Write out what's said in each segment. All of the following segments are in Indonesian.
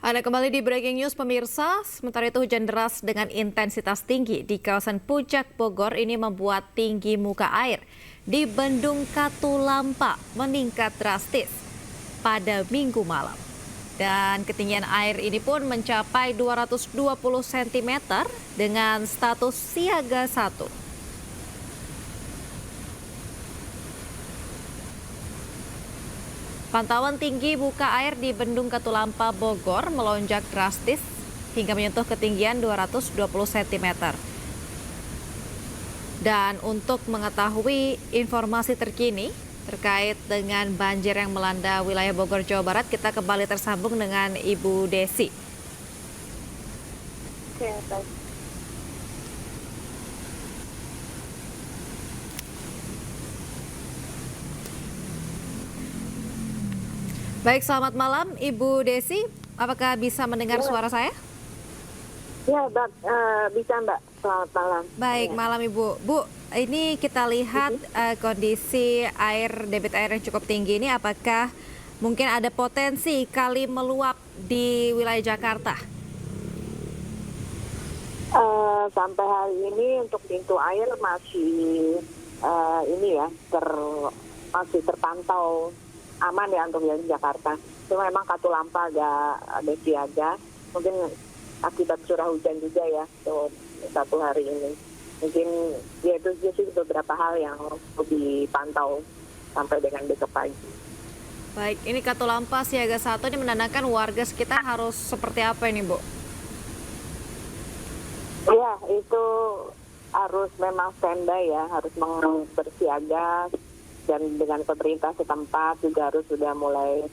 Anda kembali di Breaking News pemirsa, sementara itu hujan deras dengan intensitas tinggi di kawasan Puncak Bogor ini membuat tinggi muka air di Bendung Katulampa meningkat drastis pada Minggu malam. Dan ketinggian air ini pun mencapai 220 cm dengan status siaga 1. Pantauan tinggi muka air di Bendung Katulampa Bogor melonjak drastis hingga menyentuh ketinggian 220 cm. Dan untuk mengetahui informasi terkini terkait dengan banjir yang melanda wilayah Bogor, Jawa Barat, kita kembali tersambung dengan Ibu Desi. Oke, baik. Baik, selamat malam Ibu Desi. Apakah bisa mendengar suara saya? Ya, bisa Mbak. Selamat malam. Baik, malam Ibu. Bu, ini kita lihat kondisi debit air yang cukup tinggi ini, apakah mungkin ada potensi kali meluap di wilayah Jakarta? Sampai hari ini untuk pintu air masih masih terpantau aman ya untuk wilayah Jakarta. Cuma memang Katulampa ada siaga, mungkin akibat curah hujan juga ya satu hari ini. Mungkin ya itu sih beberapa hal yang perlu dipantau sampai dengan besok pagi. Baik, ini Katulampa siaga 1 ini menandakan warga sekitar harus seperti apa ini, Bu? Ya, itu harus memang standby ya, harus bersiaga, dan dengan pemerintah setempat juga harus sudah mulai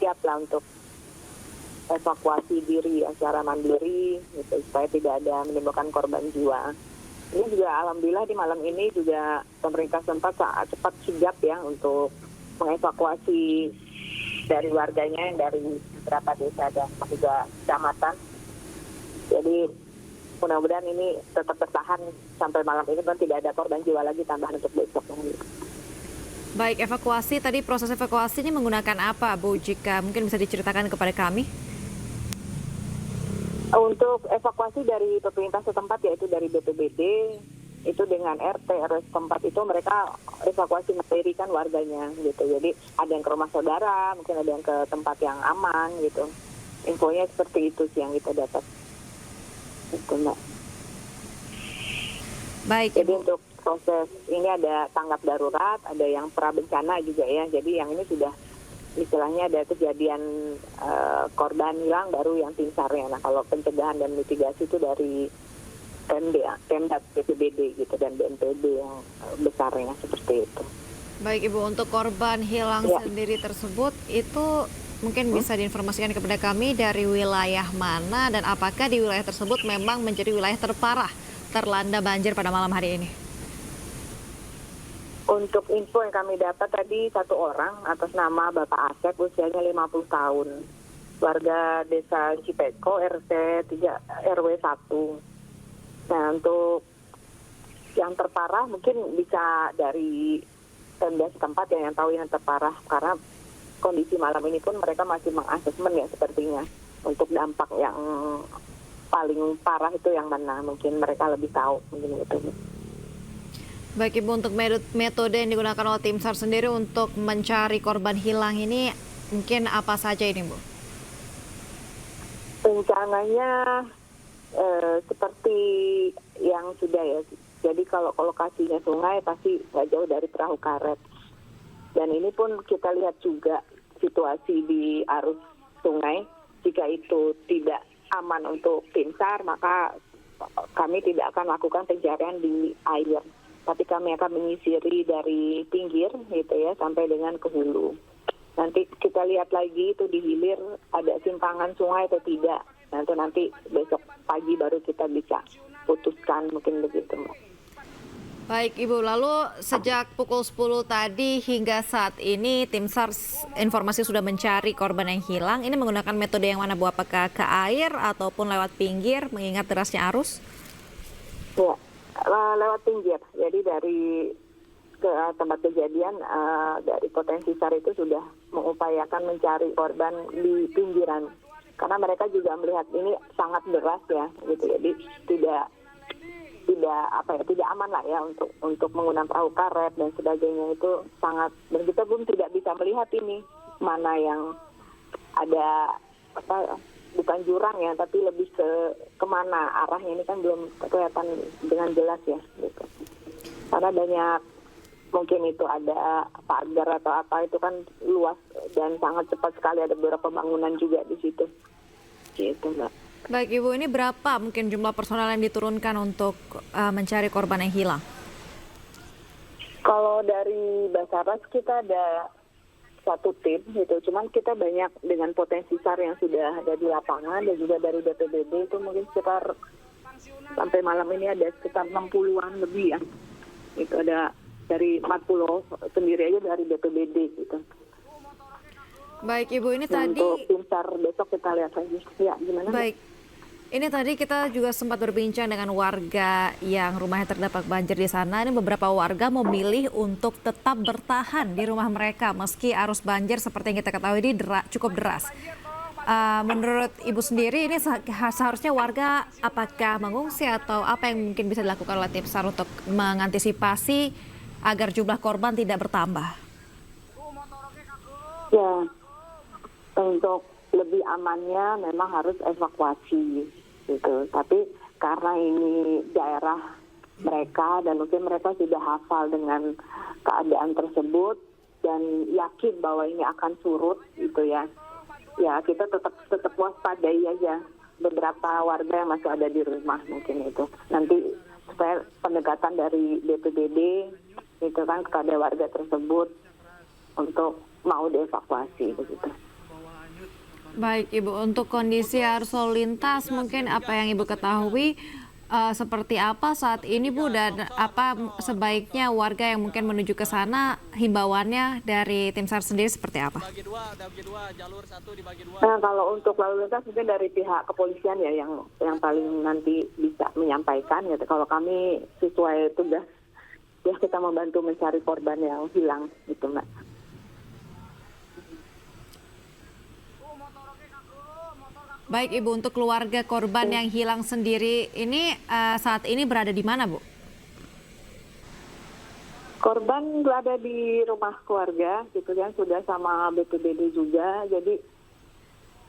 siap lah untuk evakuasi diri secara mandiri gitu, supaya tidak ada menimbulkan korban jiwa. Ini juga alhamdulillah di malam ini juga pemerintah setempat cepat sigap ya untuk mengevakuasi dari warganya yang dari beberapa desa dan juga kecamatan. Jadi mudah-mudahan ini tetap bertahan sampai malam ini dan tidak ada korban jiwa lagi tambahan untuk besok. Baik, proses evakuasi ini menggunakan apa, Bu? Jika mungkin bisa diceritakan kepada kami. Untuk evakuasi dari pemerintah setempat yaitu dari BPBD, itu dengan RT RW setempat itu mereka evakuasi materi kan warganya gitu. Jadi ada yang ke rumah saudara, mungkin ada yang ke tempat yang aman gitu. Infonya seperti itu sih yang kita dapat. Itu, Mbak. Baik, jadi untuk proses ini ada tanggap darurat, ada yang prabencana juga ya. Jadi yang ini sudah istilahnya ada kejadian korban hilang baru yang tim SAR-nya. Nah, kalau pencegahan dan mitigasi itu dari Pemda BPBD gitu dan BNPB yang besarnya seperti itu. Baik, Ibu, untuk korban hilang sendiri tersebut itu mungkin bisa diinformasikan kepada kami dari wilayah mana dan apakah di wilayah tersebut memang menjadi wilayah terparah terlanda banjir pada malam hari ini? Untuk info yang kami dapat tadi, satu orang atas nama Bapak Asep, usianya 50 tahun. Warga desa Cipeko, RT 3 RW 1. Nah, untuk yang terparah mungkin bisa dari Pemda setempat yang tahu yang terparah. Karena kondisi malam ini pun mereka masih mengasesmen ya sepertinya. Untuk dampak yang paling parah itu yang mana, mungkin mereka lebih tahu. Mungkin itu. Baik, Ibu, untuk metode yang digunakan oleh tim SAR sendiri untuk mencari korban hilang ini mungkin apa saja ini, Bu? Rencananya seperti yang sudah ya. Jadi kalau lokasinya sungai pasti nggak jauh dari perahu karet. Dan ini pun kita lihat juga situasi di arus sungai. Jika itu tidak aman untuk tim SAR, maka kami tidak akan lakukan pencarian di air. Tapi kami akan menyisiri dari pinggir gitu ya sampai dengan ke hulu. Nanti kita lihat lagi itu di hilir ada simpangan sungai atau tidak. Nanti besok pagi baru kita bisa putuskan, mungkin begitu, Mbak. Baik, Ibu, lalu sejak pukul 10 tadi hingga saat ini tim SAR informasi sudah mencari korban yang hilang. Ini menggunakan metode yang mana, Bu? Apakah ke air ataupun lewat pinggir mengingat derasnya arus? Ya, lewat pinggir. Jadi dari ke tempat kejadian dari potensi SAR itu sudah mengupayakan mencari korban di pinggiran karena mereka juga melihat ini sangat deras ya gitu, jadi tidak aman lah ya untuk menggunakan perahu karet dan sebagainya, itu sangat, dan kita pun tidak bisa melihat ini mana yang ada bukan jurang ya, tapi lebih kemana arahnya, ini kan belum kelihatan dengan jelas ya gitu. Karena banyak, mungkin itu ada pagar atau apa, itu kan luas dan sangat cepat sekali, ada beberapa bangunan juga di situ gitu Mbak. Baik Ibu, ini berapa mungkin jumlah personal yang diturunkan untuk mencari korban yang hilang? Kalau dari Basarnas kita ada satu tim gitu, cuman kita banyak dengan potensi SAR yang sudah ada di lapangan, dan juga dari BPBD itu mungkin sekitar sampai malam ini ada sekitar 60-an lebih ya. Itu ada dari 40 sendiri aja dari BPBD gitu. Baik Ibu, ini Nah, tadi untuk tim SAR besok kita lihat lagi. Ya, gimana? baik. Ini tadi kita juga sempat berbincang dengan warga yang rumahnya terdampak banjir di sana. Ini beberapa warga memilih untuk tetap bertahan di rumah mereka meski arus banjir seperti yang kita ketahui ini cukup deras. Menurut Ibu sendiri, ini seharusnya warga apakah mengungsi atau apa yang mungkin bisa dilakukan oleh tim SAR untuk mengantisipasi agar jumlah korban tidak bertambah? Ya, untuk lebih amannya memang harus evakuasi gitu. Tapi karena ini daerah mereka dan mungkin mereka sudah hafal dengan keadaan tersebut dan yakin bahwa ini akan surut gitu ya. Ya, kita tetap waspadai aja beberapa warga yang masih ada di rumah mungkin itu. Nanti supaya pendekatan dari BPBD itu kan kepada warga tersebut untuk mau dievakuasi begitu. Baik Ibu, untuk kondisi arus lalu lintas mungkin apa yang Ibu ketahui seperti apa saat ini Bu, dan apa sebaiknya warga yang mungkin menuju ke sana himbauannya dari tim SAR sendiri seperti apa? Nah, kalau untuk lalu lintas mungkin dari pihak kepolisian ya yang paling nanti bisa menyampaikan gitu. Kalau kami sesuai tugas ya kita membantu mencari korban yang hilang gitu Mbak. Baik Ibu, untuk keluarga korban yang hilang sendiri ini saat ini berada di mana Bu? Korban berada di rumah keluarga gitu kan, sudah sama BPBD juga, jadi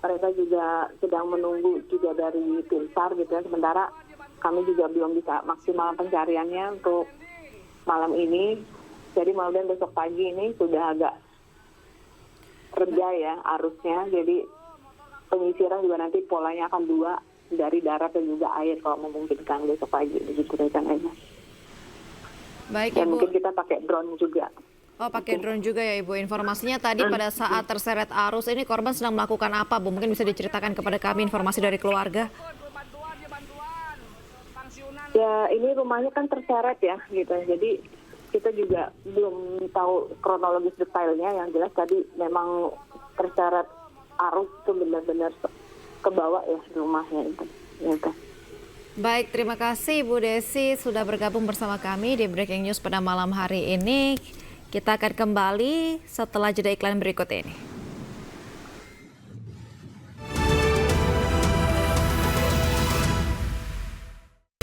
mereka juga sedang menunggu juga dari tim SAR gitu kan. Sementara kami juga belum bisa maksimal pencariannya untuk malam ini, jadi mudah-mudahan besok pagi ini sudah agak reda ya arusnya, jadi penyisiran juga nanti polanya akan dua, dari darat dan juga air kalau memungkinkan besok pagi begitu rencananya. Baik dan Ibu. Mungkin kita pakai drone juga. Oh, pakai drone juga ya Ibu. Informasinya tadi pada saat terseret arus ini korban sedang melakukan apa Bu? Mungkin bisa diceritakan kepada kami informasi dari keluarga. Ya, ini rumahnya kan terseret ya gitu. Jadi kita juga belum tahu kronologis detailnya. Yang jelas tadi memang terseret arus itu benar-benar ke bawah ya rumahnya itu. Gitu. Baik, terima kasih Bu Desi sudah bergabung bersama kami di Breaking News pada malam hari ini. Kita akan kembali setelah jeda iklan berikut ini.